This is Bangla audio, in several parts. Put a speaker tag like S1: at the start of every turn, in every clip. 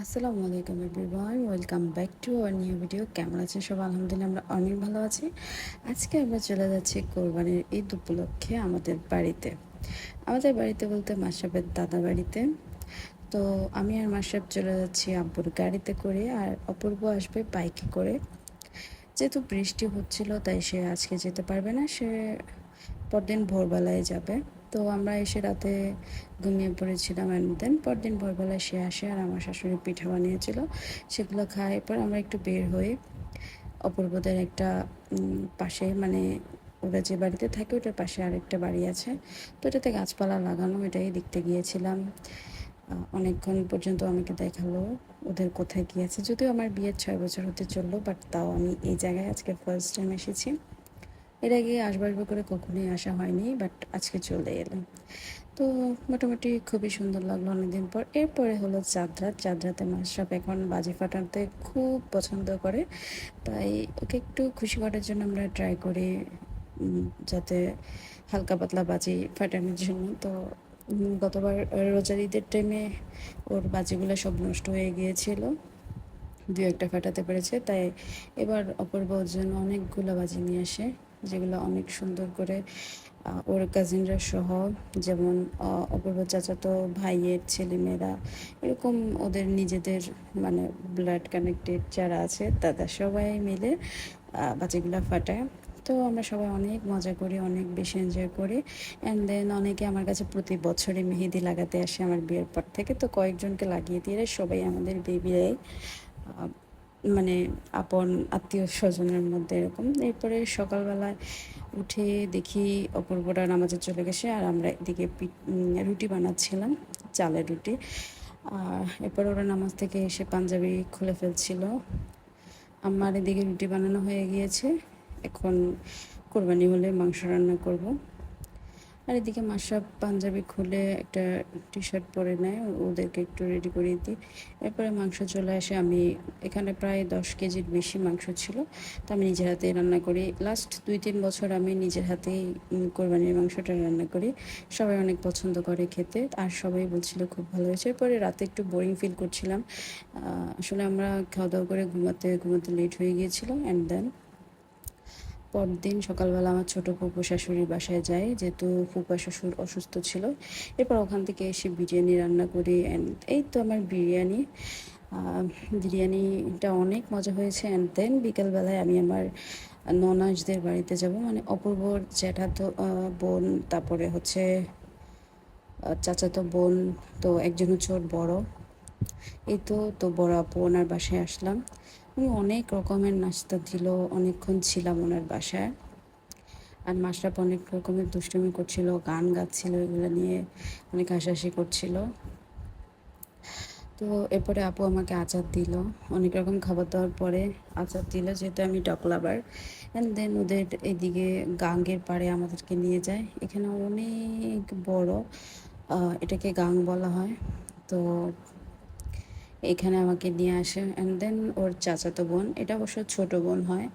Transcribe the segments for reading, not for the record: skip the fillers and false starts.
S1: আসসালামু আলাইকুম everyone, welcome back to our new video. কেমন আছেন সব? আলহামদুলিল্লাহ আমরা অনেক ভালো আছি। আজকে আমরা চলে যাচ্ছি কোরবানির ঈদ উপলক্ষে আমাদের বাড়িতে বলতে মাশরাফের দাদা বাড়িতে। তো আমি আর মাশরাফ চলে যাচ্ছি আব্বুর গাড়িতে করে, আর অপূর্ব আসবে বাইকে করে। যেহেতু বৃষ্টি হচ্ছিল তাই সে আজকে যেতে পারবে না, সে পরদিন ভোরবেলায় যাবে। তো আমরা এসে রাতে ঘুমিয়ে পড়েছিলাম, অ্যান্ড দেন পরদিন ভোরবেলায় সে আসে, আর আমার শাশুড়ি পিঠা বানিয়েছিল, সেগুলো খাওয়ার পর আমরা একটু বের হয়ে অপূর্বদের একটা পাশে, মানে ওরা যে বাড়িতে থাকে ওটার পাশে আরেকটা বাড়ি আছে, তো এটাতে গাছপালা লাগানো, এটাই দেখতে গিয়েছিলাম। অনেকক্ষণ পর্যন্ত আমাকে দেখালো ওদের কোথায় গিয়েছে, যদিও আমার বিয়ের 6 বছর হতে চললো, বাট তাও আমি এই জায়গায় আজকে ফার্স্ট টাইম এসেছি। এর আগে আসবো করে কখনোই আসা হয়নি, বাট আজকে চলে এলাম। তো মোটামুটি খুবই সুন্দর লাগলো অনেকদিন পর। এরপরে হলো চাঁদরাতে মাশরাফ এখন বাজি ফাটাতে খুব পছন্দ করে, তাই ওকে একটু খুশি করার জন্য আমরা ট্রাই করি যাতে হালকা পাতলা বাজি ফাটানোর জন্য। তো গতবার রোজার ঈদের টাইমে ওর বাজিগুলো সব নষ্ট হয়ে গিয়েছিল, দু একটা ফাটাতে পেরেছে, তাই এবার অপূর্ব ওর জন্য অনেকগুলো বাজি নিয়ে আসে, যেগুলো অনেক সুন্দর করে ওর কাজিনরা সহ, যেমন অপূর্ব চাচাতো ভাইয়ের ছেলেমেয়েরা, এরকম ওদের নিজেদের মানে ব্লাড কানেক্টেড যারা আছে তারা সবাই মিলে বাজিগুলো ফাটায়। তো আমরা সবাই অনেক মজা করি, অনেক বেশি এনজয় করি। অ্যান্ড দেন অনেকে আমার কাছে প্রতি বছরই মেহেদি লাগাতে আসে আমার বিয়ের পর থেকে, তো কয়েকজনকে লাগিয়ে দিয়ে সবাই আমাদের বেবিরাই মানে আপন আত্মীয় স্বজনের মধ্যে এরকম। এরপরে সকালবেলায় উঠে দেখি অপূর্বরা নামাজে চলে গেছে, আর আমরা এদিকে রুটি বানাচ্ছিলাম, চালের রুটি। আর এরপর ওরা নামাজ থেকে এসে পাঞ্জাবি খুলে ফেলছিল। আমার এদিকে রুটি বানানো হয়ে গিয়েছে, এখন কোরবানি হলে মাংস রান্না করব। আর এদিকে মাশরাফ পাঞ্জাবি খুলে একটা টি শার্ট পরে নেয়, ওদেরকে একটু রেডি করিয়ে দিই। এরপরে মাংস চলে আসে, আমি এখানে প্রায় 10 কেজির বেশি মাংস ছিল, তো আমি নিজের হাতেই রান্না করি। লাস্ট 2-3 বছর আমি নিজের হাতেই কোরবানির মাংসটা রান্না করি, সবাই অনেক পছন্দ করে খেতে, আর সবাই বলছিল খুব ভালো হয়েছে। এরপরে রাতে একটু বোরিং ফিল করছিলাম, আসলে আমরা খাওয়া দাওয়া করে ঘুমাতে ঘুমাতে লেট হয়ে গিয়েছিল। অ্যান্ড দেন পরদিন সকালবেলা আমার ছোটো ফুপু শাশুড়ির বাসায় যাই, যেহেতু ফুপা শ্বশুর অসুস্থ ছিল। এরপর ওখান থেকে এসে বিরিয়ানি রান্না করি, অ্যান্ড এই তো আমার বিরিয়ানিটা অনেক মজা হয়েছে। অ্যান্ড দেন বিকেলবেলায় আমি আমার ননাসদের বাড়িতে যাব, মানে অপূর্বর জ্যাঠাতো বোন, তারপরে হচ্ছে চাচাতো বোন, তো একজন হচ্ছে ওর বড়, এই তো বড় আপু ওনার বাসায় আসলাম। উনি অনেক রকমের নাস্তা দিল, অনেকক্ষণ ছিলাম ওনার বাসায়। আর মাশরাফ অনেক রকমের দুষ্টুমি করছিল, গান গাচ্ছিল, এগুলো নিয়ে অনেক হাসাহাসি করছিল। তো এরপরে আপু আমাকে আচার দিল, অনেক রকম খাবার দাওয়ার পরে আচার দিল, যেহেতু আমি ডগ লাভার। অ্যান্ড দেন ওদের এদিকে গাঙ্গের পাড়ে আমাদেরকে নিয়ে যায়, এখানে অনেক বড়, এটাকে গাং বলা হয়। তো এখানে আমাকে নিয়ে আসে, অ্যান্ড দেন ওর চাচাতো বোন, এটা অবশ্য ছোটো বোন হয়,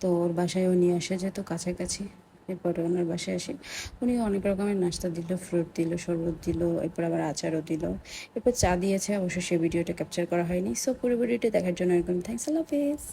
S1: তো ওর বাসায়ও নিয়ে আসে যেহেতু কাছাকাছি। এরপরে ওনার বাসায় আসি, উনি অনেক রকমের নাস্তা দিল, ফ্রুট দিল, শরবত দিল, এরপর আবার আচারও দিল, এরপর চা দিয়েছে, অবশ্য সে ভিডিওটা ক্যাপচার করা হয়নি। সো পুরো ভিডিওটি দেখার জন্য এরকম থ্যাংকস, আল্লাহ হাফেজ।